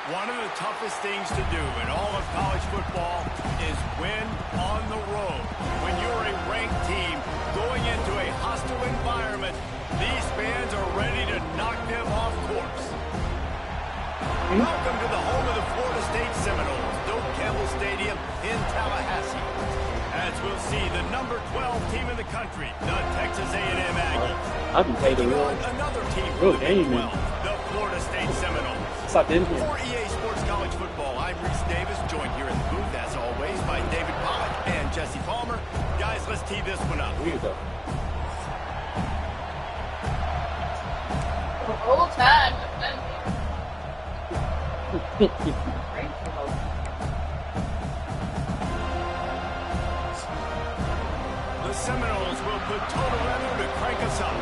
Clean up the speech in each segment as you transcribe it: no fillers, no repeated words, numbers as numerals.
One of the toughest things to do in all of college football is win on the road. When you're a ranked team going into a hostile environment, these fans are ready to knock them off course. Welcome to the home of the Florida State Seminoles, Doak Campbell Stadium in Tallahassee. As we'll see, the number 12 team in the country, the Texas A&M Aggies. I've been playing another team real from the game, Big 12, the Florida State Seminoles. Stop in here. For EA Sports College Football, I'm Reese Davis, joined here in the booth, as always, by David Pollock and Jesse Palmer. Guys, let's tee this one up. Here you go. Roll time. The Seminoles will put total effort to crank us up.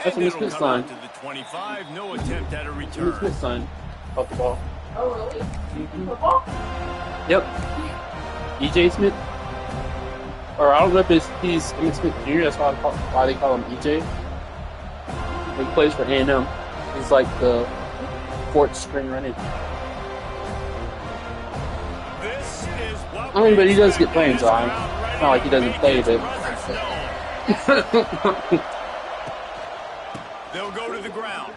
That's a misfit sign. To the 25, no attempt at a return. Misfit sign off the ball. Oh, really? Football? Yep. EJ Smith. Or I don't know if he's Emmitt Smith Jr. That's why they call him EJ. He plays for A&M. He's like the fourth string running. I mean, but he does get playing time. It's not like he doesn't play, but. They'll go to the ground.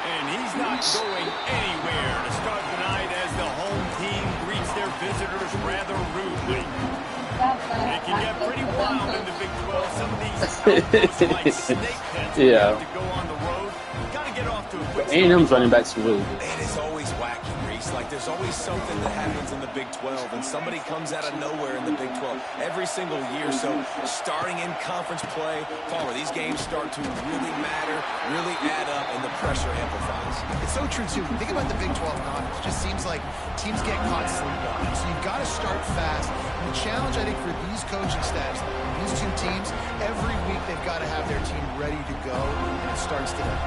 And he's not going anywhere to start the night as the home team greets their visitors rather rudely. It can get pretty wild in the Big 12. Some of these outposts like snake pits have to go on the road. Got to get off to a quick start. A&M's running backs are really good. It is always wacky, Reese. Like there's always something that happens in the Big 12, and somebody comes out of nowhere in the Big 12 every single year. So starting in conference play, Palmer, these games start to really matter, really add up, and the pressure amplifies. It's so true, too. Think about the Big 12 conference. It just seems like teams get caught sleepwalking. So you've got to start fast. And the challenge, I think, for these coaching staffs, these two teams, every week they've got to have their team ready to go, and it starts today.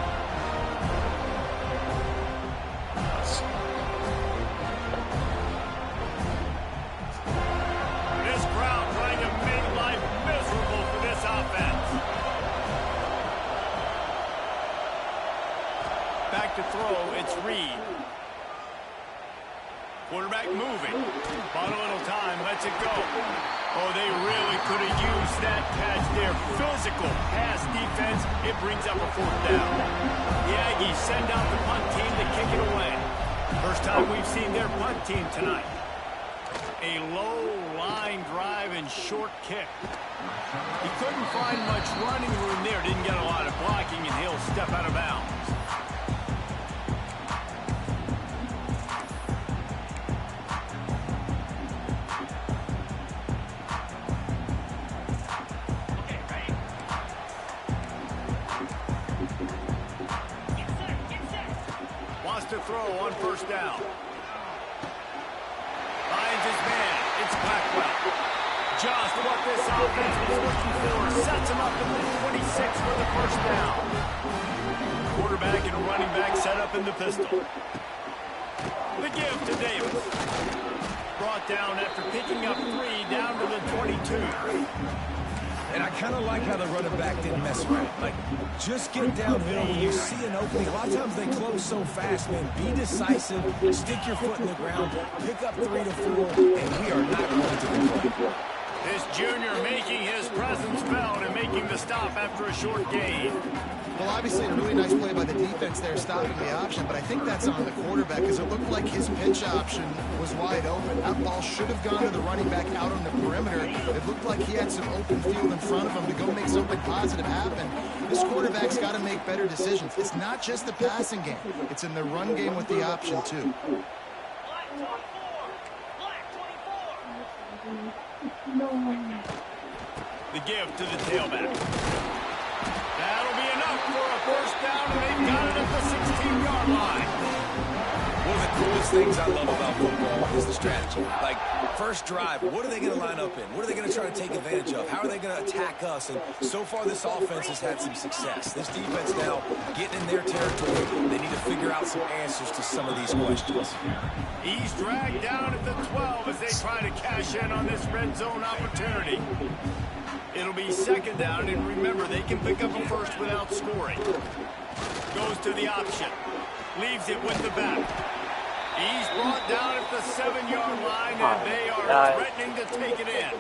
This crowd trying to make life miserable for this offense. Back to throw, it's Reed. Quarterback moving. Bought a little time, lets it go. Oh, they really could have used that catch there. Physical pass defense. It brings up a fourth down. The Aggies send out the punt team to kick it away. First time we've seen their punt team tonight. A low line drive and short kick. He couldn't find much running room there. Didn't get a lot of blocking, and he'll step out of bounds. To throw on first down. Finds his man. It's Blackwell. Just what this offense was looking for. Sets him up at the 26 for the first down. Quarterback and running back set up in the pistol. The give to Davis. Brought down after picking up 3 down to the 22. And I kind of like how the running back didn't mess around. Like, just get downhill when you see an opening. A lot of times they close so fast, man. Be decisive, stick your foot in the ground, pick up 3 to 4, and we are not going to complain. This junior making his presence felt and making the stop after a short gain. Well, obviously a really nice play by the defense there, stopping the option, but I think that's on the quarterback because it looked like his pitch option was wide open. That ball should have gone to the running back out on the perimeter. It looked like he had some open field in front of him to go make something positive happen. This quarterback's got to make better decisions. It's not just the passing game. It's in the run game with the option, too. The give to the tailback. That'll be enough for a first down, and they've got it at the 16-yard line. One of the coolest things I love about football is the strategy. Like, first drive, what are they going to line up in? What are they going to try to take advantage of? How are they going to attack us? And so far, this offense has had some success. This defense now getting in their territory. They need to figure out some answers to some of these questions. He's dragged down at the 12 as they try to cash in on this red zone opportunity. It'll It'll be second down, and remember, they can pick up a first without scoring. Goes to the option. Leaves it with the back. He's brought down at the 7-yard line, and they are threatening to take it in.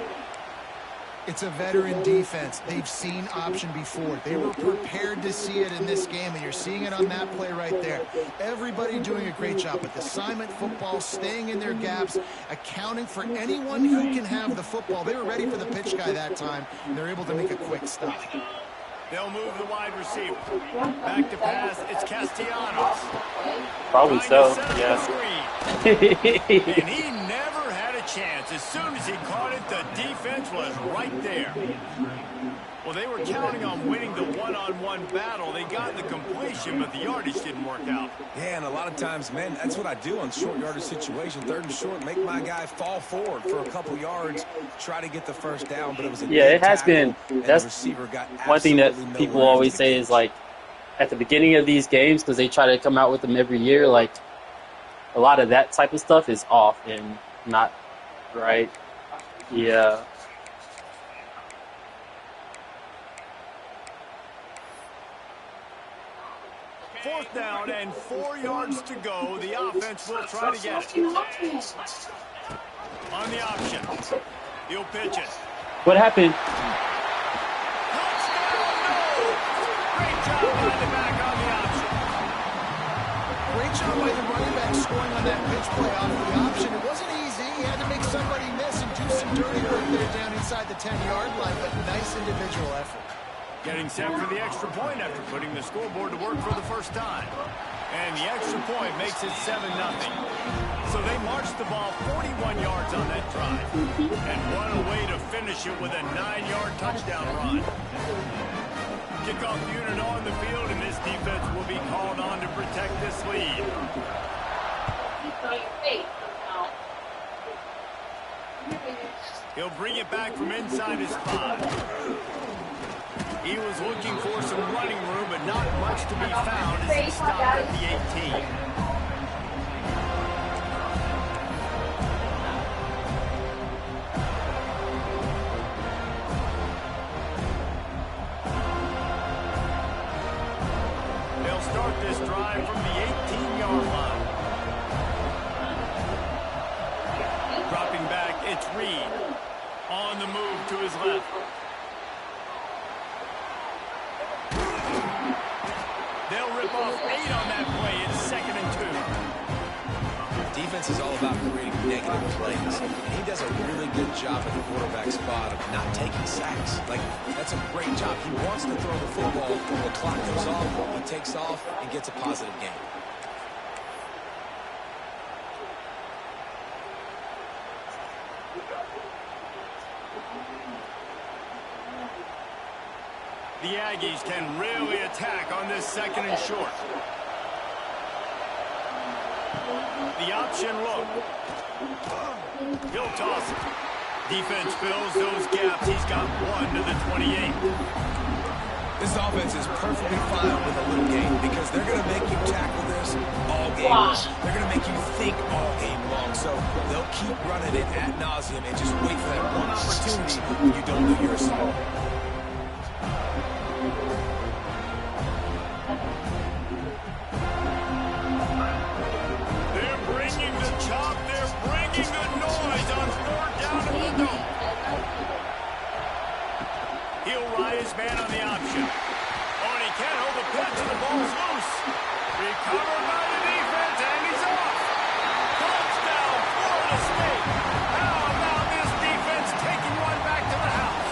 It's a veteran defense. They've seen option before. They were prepared to see it in this game, and you're seeing it on that play right there. Everybody doing a great job with assignment football, staying in their gaps, accounting for anyone who can have the football. They were ready for the pitch guy that time, and they're able to make a quick stop. They'll move the wide receiver. Back to pass, it's Castellanos. Probably so, yeah. And he never had a chance. As soon as he caught it, the defense was right there. Well, they were counting on winning the one-on-one battle. They got the completion, but the yardage didn't work out. Yeah, and a lot of times, man, that's what I do on short yardage situation. 3rd and short, make my guy fall forward for a couple yards, try to get the first down, but it was a it has been. That's receiver got one thing that people always say is, like, at the beginning of these games, because they try to come out with them every year, like, a lot of that type of stuff is off and not right. Yeah. Fourth down and 4 yards to go. The offense will try to get it. On the option. He'll pitch it. What happened? Great job by the back on the option. Great job by the running back scoring on that pitch play off the option. It wasn't easy. He had to make somebody miss and do some dirty work there down inside the 10-yard line, but nice individual effort. Getting set for the extra point after putting the scoreboard to work for the first time. And the extra point makes it 7-0. So they marched the ball 41 yards on that drive. And what a way to finish it with a 9-yard touchdown run. Kickoff unit on the field, and this defense will be called on to protect this lead. He'll bring it back from inside his 5. He was looking for some running room, but not much to be found as he stopped at the 18. They'll start this drive from the 18-yard line. Dropping back, it's Reed. On the move to his left. They'll rip off 8 on that play. It's 2nd and 2. Defense is all about creating negative plays. He does a really good job at the quarterback spot of not taking sacks. Like, that's a great job. He wants to throw the football. The clock comes off, he takes off, and gets a positive gain. The Aggies can really attack on this 2nd and short. The option look. He'll toss it. Defense fills those gaps. He's got 1 to the 28. This offense is perfectly fine with a little game because they're going to make you tackle this all game long. They're going to make you think all game long. So they'll keep running it ad nauseum and just wait for that one opportunity when you don't do your assignment. They're bringing the chop. They're bringing the noise on 4th down in the dome. He'll ride his man on the option. Oh, and he can't hold the pitch, and the ball's loose. Recovered by the defense, and he's off. Touchdown, Florida State. How about this defense taking one back to the house?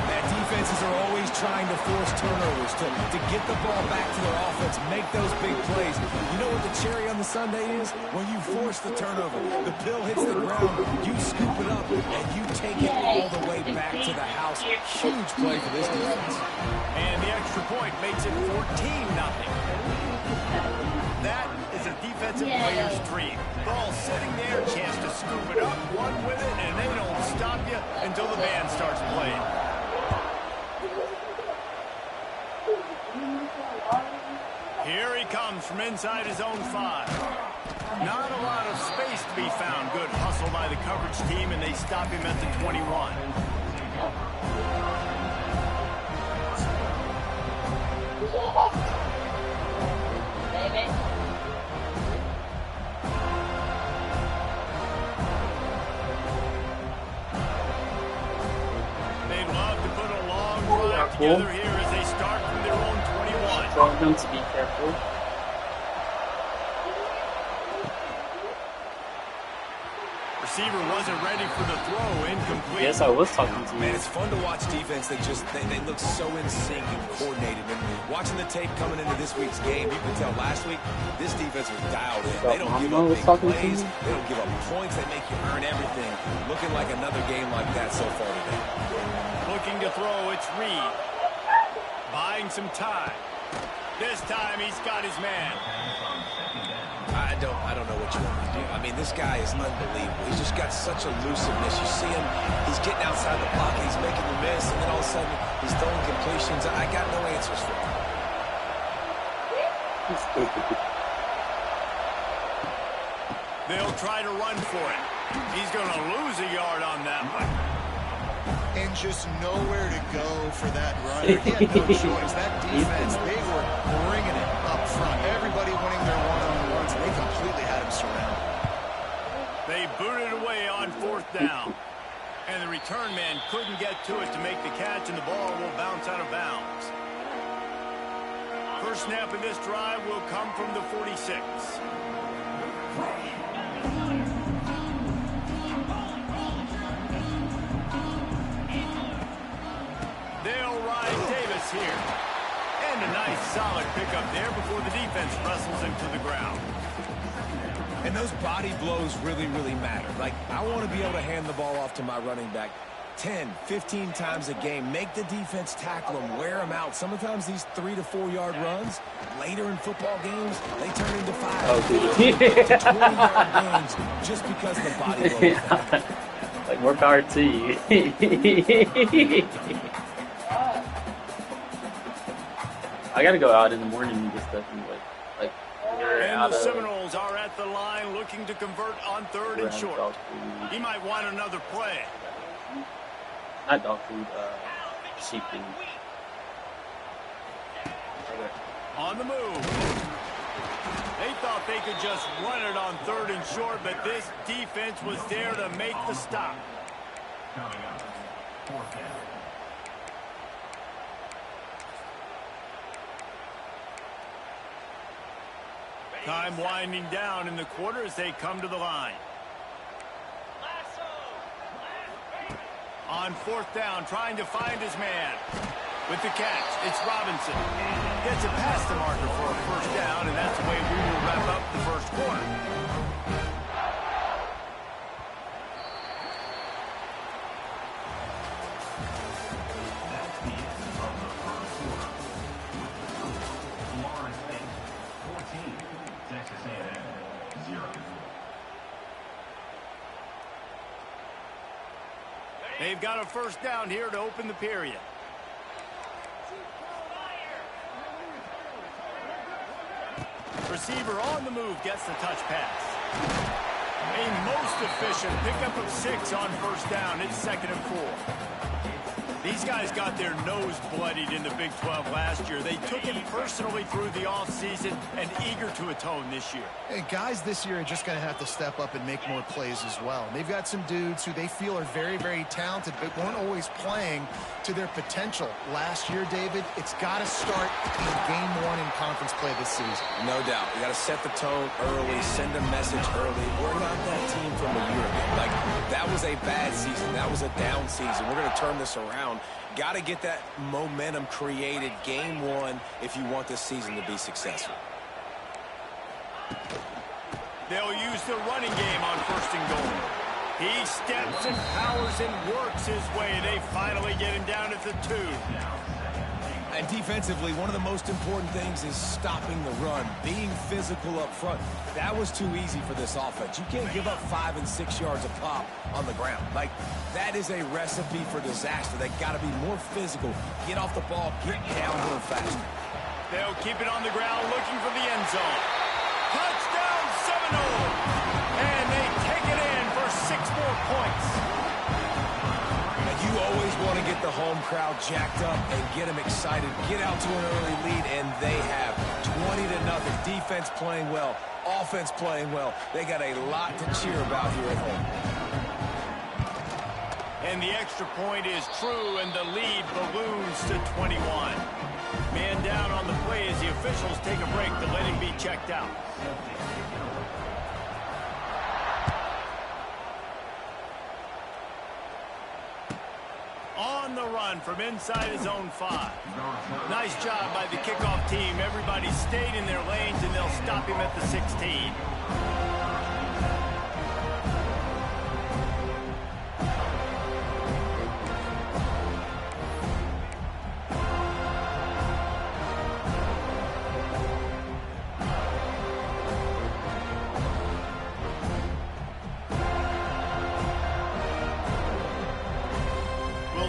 That defenses are always trying to force turnovers to get the ball back to their offense, make those big plays. You know what the cherry on the sundae is? When you force the turnover, the pill hits the ground, you scoop it up, and you take it all the way back to the house. Huge play for this defense. And the extra point makes it 14-0. That is a defensive player's dream. Ball sitting there, chance to scoop it up, run with it, and they don't stop you until the band starts playing. Here he comes from inside his own 5. Not a lot of space to be found. Good hustle by the coverage team, and they stop him at the 21. love to put a long drive together here as they start from their own 21. Tell them to be careful. Receiver wasn't ready for the throw, incomplete. Yes, I was talking to Man, you. it's fun to watch defense. They look so in sync and coordinated. And watching the tape coming into this week's game, you can tell last week this defense was dialed in. They don't give up big plays. They don't give up points. They make you earn everything. Looking like another game like that so far today. Looking to throw, it's Reed. Buying some time. This time he's got his man. I don't know what you want me to do. I mean, this guy is unbelievable. He's just got such elusiveness. You see him, he's getting outside the pocket, he's making the miss, and then all of a sudden he's throwing completions. I got no answers for him. They'll try to run for it. He's going to lose a yard on that one. And just nowhere to go for that runner. He had no choice. That defense, they were bringing it up front. Everybody winning their one-on-ones, and they completely had him surrounded. They booted away on 4th down. And the return man couldn't get to it to make the catch, and the ball will bounce out of bounds. First snap of this drive will come from the 46. They'll ride Davis here. And a nice solid pickup there before the defense wrestles him to the ground. And those body blows really, really matter. Like, I want to be able to hand the ball off to my running back 10, 15 times a game. Make the defense tackle them, wear them out. Sometimes these 3 to 4 yard runs, later in football games, they turn into 5 to 20 yard gains just because the body blow matter. Like, more power to you. I gotta go out in the morning and get stuff and like and the Seminoles are at the line looking to convert on 3rd and short. He might want another play. Not dog food, sheep food. On the move. They thought they could just run it on 3rd and short, but this defense was there to make the stop. Coming up, 4th down. Time winding down in the quarter as they come to the line. On 4th down, trying to find his man. With the catch, it's Robinson. Gets it past the marker for a first down, and that's the way we will wrap up the first quarter. They've got a first down here to open the period. Receiver on the move gets the touch pass. A most efficient pickup of 6 on first down. It's 2nd and 4. These guys got their nose bloodied in the Big 12 last year. They took it personally through the offseason and eager to atone this year. And guys this year are just going to have to step up and make more plays as well. They've got some dudes who they feel are very, very talented, but weren't always playing to their potential. Last year, David, it's got to start in game 1 in conference play this season. No doubt. You got to set the tone early, send a message early. We're not that team from a year ago. Like, that was a bad season. That was a down season. We're going to turn this around. Got to get that momentum created game 1 if you want this season to be successful. They'll use the running game on 1st and goal. He steps and powers and works his way. They finally get him down at the 2. And defensively, one of the most important things is stopping the run, being physical up front. That was too easy for this offense. You can't give up 5 and 6 yards a pop on the ground. Like, that is a recipe for disaster. They got to be more physical, get off the ball, get downhill faster. They'll keep it on the ground looking for the end zone. Touchdown Seminoles! And they take it in for 6 more points. You always want to get the home crowd jacked up and get them excited, get out to an early lead, and they have 20-0. Defense playing well, offense playing well. They got a lot to cheer about here at home. And the extra point is true, and the lead balloons to 21. Man down on the play as the officials take a break to let him be checked out. On the run from inside his own 5. Nice job by the kickoff team. Everybody stayed in their lanes, and they'll stop him at the 16.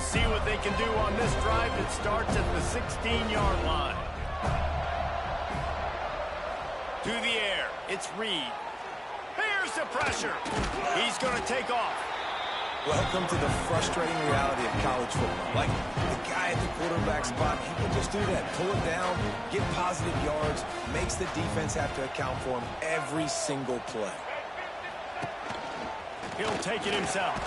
See what they can do on this drive that starts at the 16-yard line. To the air, it's Reed. Here's the pressure. He's going to take off. Welcome to the frustrating reality of college football. Like, the guy at the quarterback spot, he can just do that. Pull it down, get positive yards, makes the defense have to account for him every single play. He'll take it himself.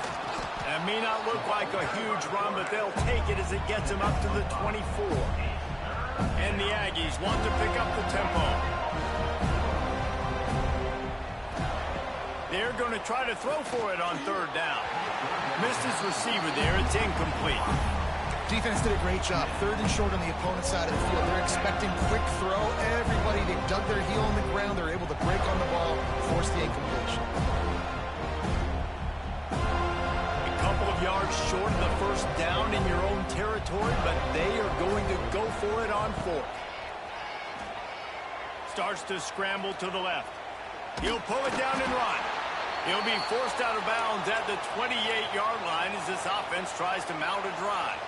That may not look like a huge run, but they'll take it as it gets him up to the 24. And the Aggies want to pick up the tempo. They're going to try to throw for it on 3rd down. Missed his receiver there. It's incomplete. Defense did a great job. 3rd and short on the opponent's side of the field. They're expecting quick throw. Everybody, they dug their heel on the ground. They're able to break on the ball, force the incompletion. Yards short of the 1st down in your own territory, but they are going to go for it on 4th. Starts to scramble to the left. He'll pull it down and run. He'll be forced out of bounds at the 28-yard line as this offense tries to mount a drive.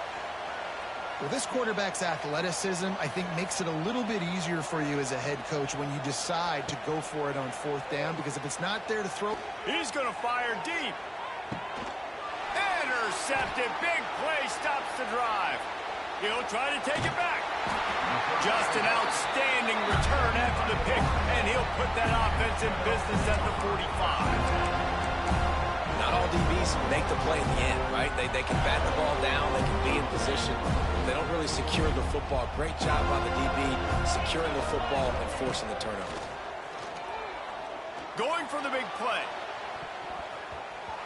Well, this quarterback's athleticism, I think, makes it a little bit easier for you as a head coach when you decide to go for it on 4th down, because if it's not there to throw... He's going to fire deep. Intercepted. Big play stops the drive. He'll try to take it back. Just an outstanding return after the pick, and he'll put that offense in business at the 45. Not all DBs make the play in the end, right? They can bat the ball down. They can be in position. They don't really secure the football. Great job by the DB securing the football and forcing the turnover. Going for the big play.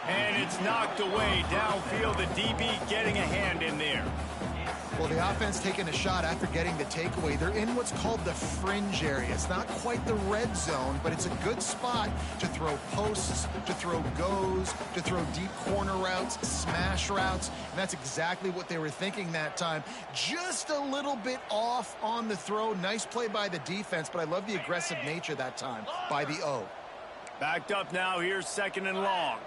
And it's knocked away downfield. The DB getting a hand in there. Well, the offense taking a shot after getting the takeaway. They're in what's called the fringe area. It's not quite the red zone, but it's a good spot to throw posts, to throw goes, to throw deep corner routes, smash routes. And that's exactly what they were thinking that time. Just a little bit off on the throw. Nice play by the defense, but I love the aggressive nature that time by the O. Backed up now. Here's 2nd and long.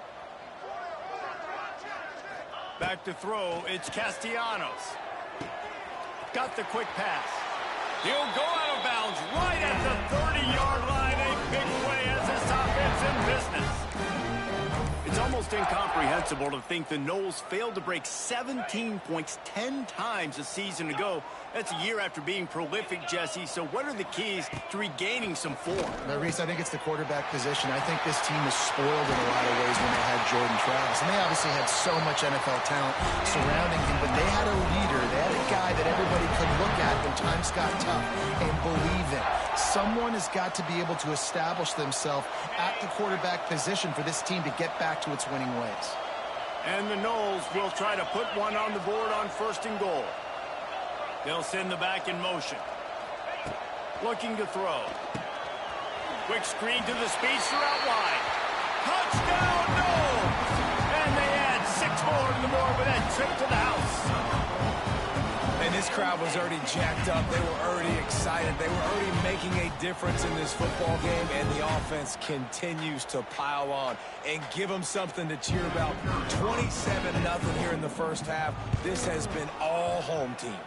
Back to throw, it's Castellanos. Got the quick pass. He'll go out of bounds right at the 30-yard line. A big play as this offense in business. It's almost incomprehensible to think the Noles failed to break 17 points 10 times a season ago. That's a year after being prolific, Jesse. So what are the keys to regaining some form? Now, Reese, I think it's the quarterback position. I think this team is spoiled in a lot of ways when they had Jordan Travis. And they obviously had so much NFL talent surrounding him, but they had a leader. They had a guy that everybody could look at when times got tough and believe in. Someone has got to be able to establish themselves at the quarterback position for this team to get back to its winning ways. And the Noles will try to put one on the board on 1st and goal. They'll send the back in motion. Looking to throw. Quick screen to the speedster out wide. Touchdown, Noles! And they add 6 more to the board with that trip to the house. And this crowd was already jacked up. They were already excited. They were already making a difference in this football game, and the offense continues to pile on and give them something to cheer about. 27-0 here in the 1st half. This has been all home team.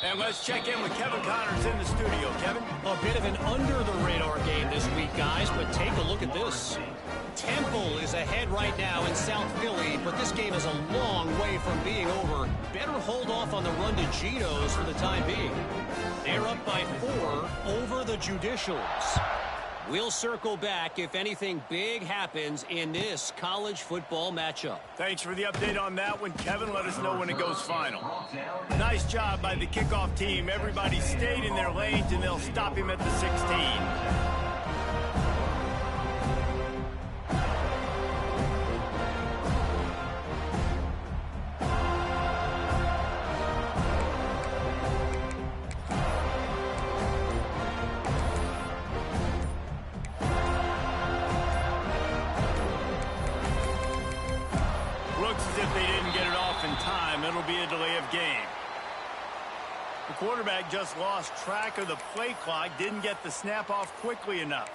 And let's check in with Kevin Connors in the studio. Kevin? A bit of an under-the-radar game this week, guys, but take a look at this. Temple is ahead right now in South Philly, but this game is a long way from being over. Better hold off on the run to Geno's for the time being. They're up by 4 over the Judicials. We'll circle back if anything big happens in this college football matchup. Thanks for the update on that one, Kevin. Let us know when it goes final. Nice job by the kickoff team. Everybody stayed in their lanes, and they'll stop him at the 16. Looks as if they didn't get it off in time. It'll be a delay of game. The quarterback just lost track of the play clock, didn't get the snap off quickly enough.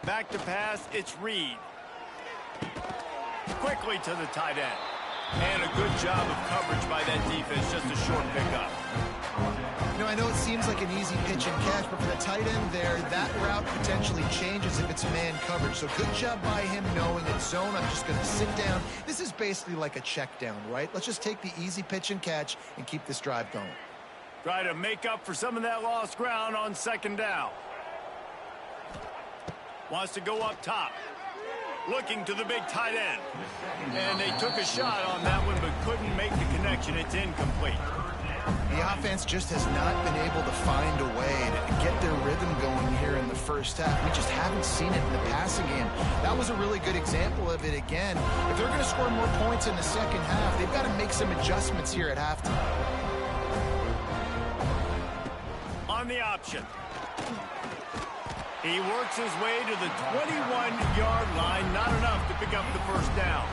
Back to pass, it's Reed. Quickly to the tight end. And a good job of coverage by that defense, just a short pickup. You know, I know it seems like an easy pitch and catch, but for the tight end there, that route potentially changes if it's man coverage. So good job by him knowing it's zone. I'm just going to sit down. This is basically like a check down, right? Let's just take the easy pitch and catch and keep this drive going. Try to make up for some of that lost ground on second down. Wants to go up top. Looking to the big tight end. And they took a shot on that one, but couldn't make the connection. It's incomplete. The offense just has not been able to find a way to get their rhythm going here in the first half. We just haven't seen it in the passing game. That was a really good example of it again. If they're going to score more points in the second half, they've got to make some adjustments here at halftime. On the option. He works his way to the 21-yard line. Not enough to pick up the first down.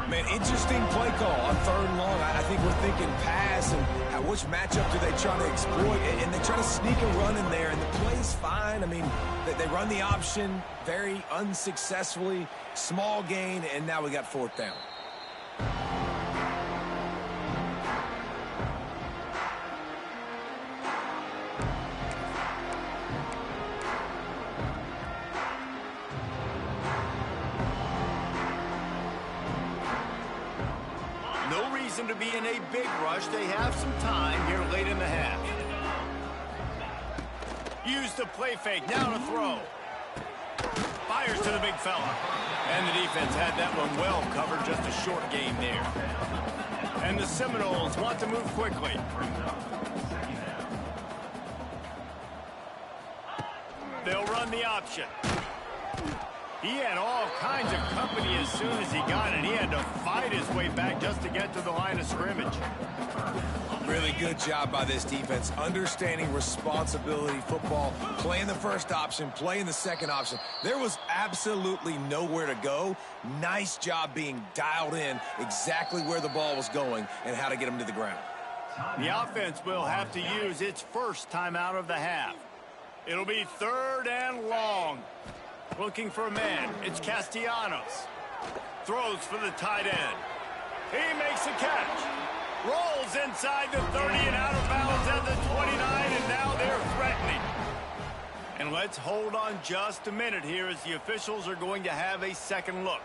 Man, interesting play call on third and long. I think we're thinking pass and which matchup do they try to exploit? And they try to sneak a run in there, and the play's fine. I mean, they run the option very unsuccessfully. Small gain, and now we got fourth down. To be in a big rush. They have some time here late in the half. Use the play fake. Now to throw. Fires to the big fella. And the defense had that one well covered. Just a short game there. And the Seminoles want to move quickly. They'll run the option. He had all kinds of company as soon as he got it. He had to fight his way back just to get to the line of scrimmage. Really good job by this defense, understanding responsibility football, playing the first option, playing the second option. There was absolutely nowhere to go. Nice job being dialed in exactly where the ball was going and how to get him to the ground. The offense will have to use its first timeout of the half. It'll be third and long. Looking for a man. It's Castellanos. Throws for the tight end. He makes a catch. Rolls inside the 30 and out of bounds at the 29, and now they're threatening. And let's hold on just a minute here as the officials are going to have a second look.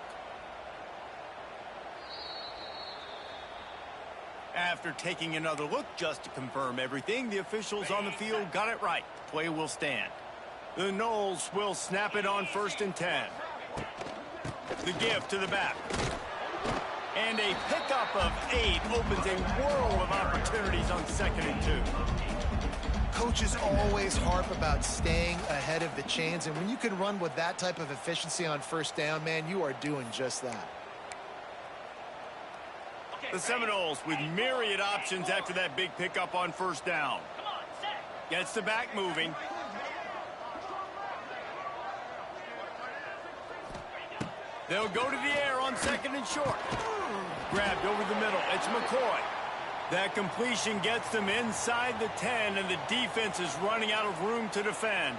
After taking another look just to confirm everything, the officials on the field got it right. Play will stand. The Noles will snap it on 1st and 10. The give to the back. And a pickup of 8 opens a world of opportunities on 2nd and 2. Coaches always harp about staying ahead of the chains, and when you can run with that type of efficiency on first down, man, you are doing just that. The Seminoles with myriad options after that big pickup on 1st down. Gets the back moving. They'll go to the air on 2nd and short. Grabbed over the middle. It's McCoy. That completion gets them inside the 10, and the defense is running out of room to defend.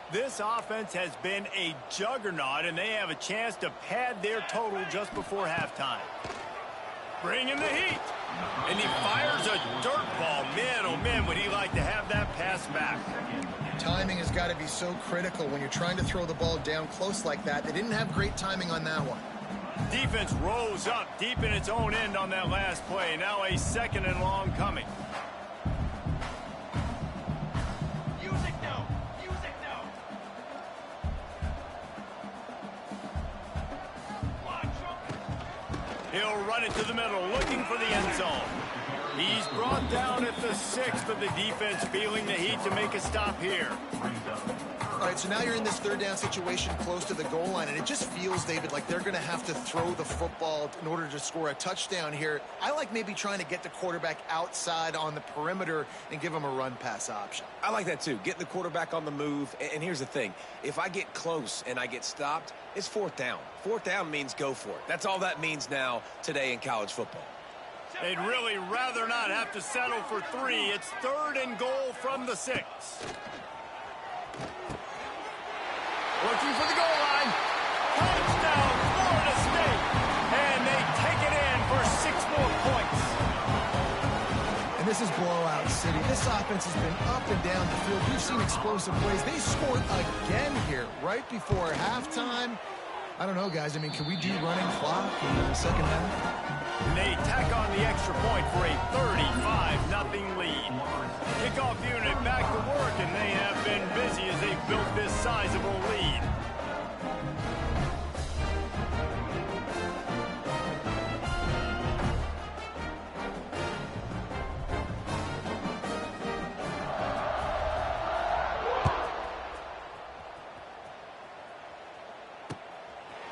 This offense has been a juggernaut, and they have a chance to pad their total just before halftime. Bring in the heat. And he fires a dirt ball. Man, oh man, would he like to have that pass back. Timing has got to be so critical when you're trying to throw the ball down close like that. They didn't have great timing on that one. Defense rose up deep in its own end on that last play. Now a 2nd and long coming. Music now. Music now. He'll run it to the middle, looking for the end zone. He's brought down at the 6, but the defense feeling the heat to make a stop here. All right, so now you're in this 3rd down situation close to the goal line, and it just feels, David, like they're going to have to throw the football in order to score a touchdown here. I like maybe trying to get the quarterback outside on the perimeter and give him a run-pass option. I like that too. Getting the quarterback on the move. And here's the thing. If I get close and I get stopped, it's 4th down. 4th down means go for it. That's all that means now today in college football. They'd really rather not have to settle for 3. It's 3rd and goal from the 6. Looking for the goal line. Touchdown, Florida State. And they take it in for 6 more points. And this is blowout city. This offense has been up and down the field. We've seen explosive plays. They scored again here right before halftime. I don't know, guys. I mean, can we do running clock in the 2nd half? And they tack on the extra point for a 35-0 lead. Kickoff unit back to work, and they have been busy as they've built this sizable lead.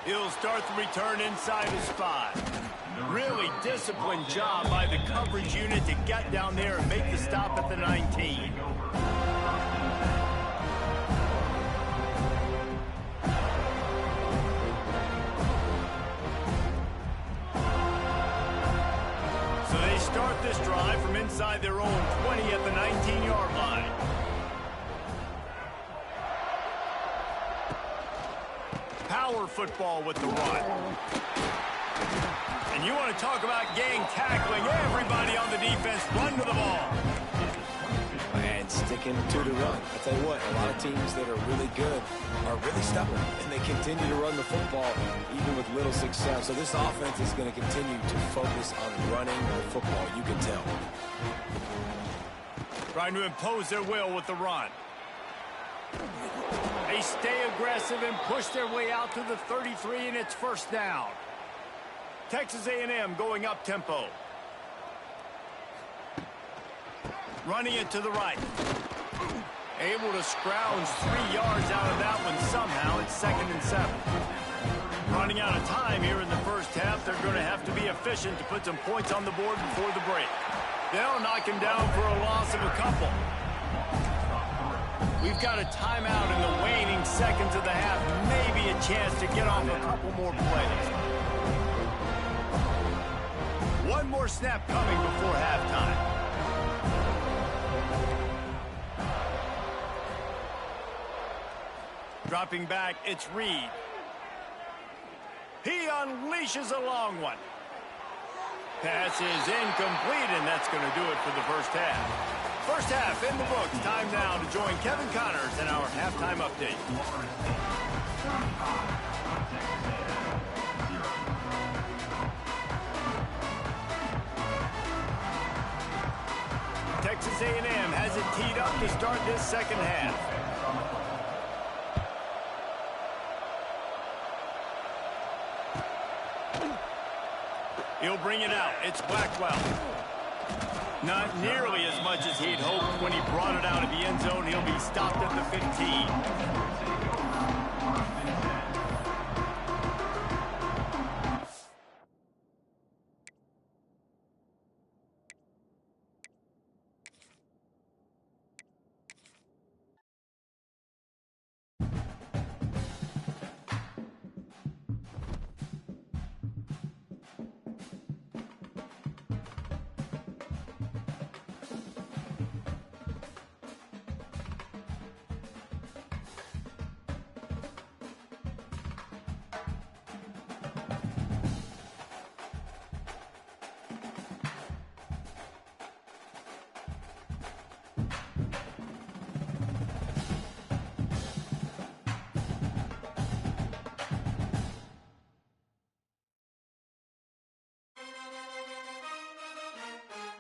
He'll start the return inside his 5. Really disciplined job by the coverage unit to get down there and make the stop at the 19. So they start this drive from inside their own 20 at the 19-yard line. Power football with the run. And you want to talk about gang tackling. Everybody on the defense run to the ball. And sticking to the run. I tell you what, a lot of teams that are really good are really stubborn, and they continue to run the football even with little success. So this offense is going to continue to focus on running the football, you can tell. Trying to impose their will with the run. They stay aggressive and push their way out to the 33, and it's 1st down. Texas A&M going up tempo. Running it to the right. Able to scrounge 3 yards out of that one somehow. It's 2nd and 7. Running out of time here in the 1st half. They're going to have to be efficient to put some points on the board before the break. They'll knock him down for a loss of a couple. We've got a timeout in the waning seconds of the half. Maybe a chance to get off a couple more plays. One more snap coming before halftime. Dropping back, it's Reed. He unleashes a long one. Pass is incomplete, and that's going to do it for the 1st half. 1st half in the books. Time now to join Kevin Connors in our halftime update. Texas A&M has it teed up to start this 2nd half. He'll bring it out. It's Blackwell. Not nearly as much as he'd hoped when he brought it out of the end zone. He'll be stopped at the 15.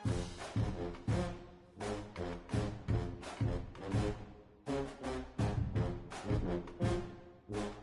Bye.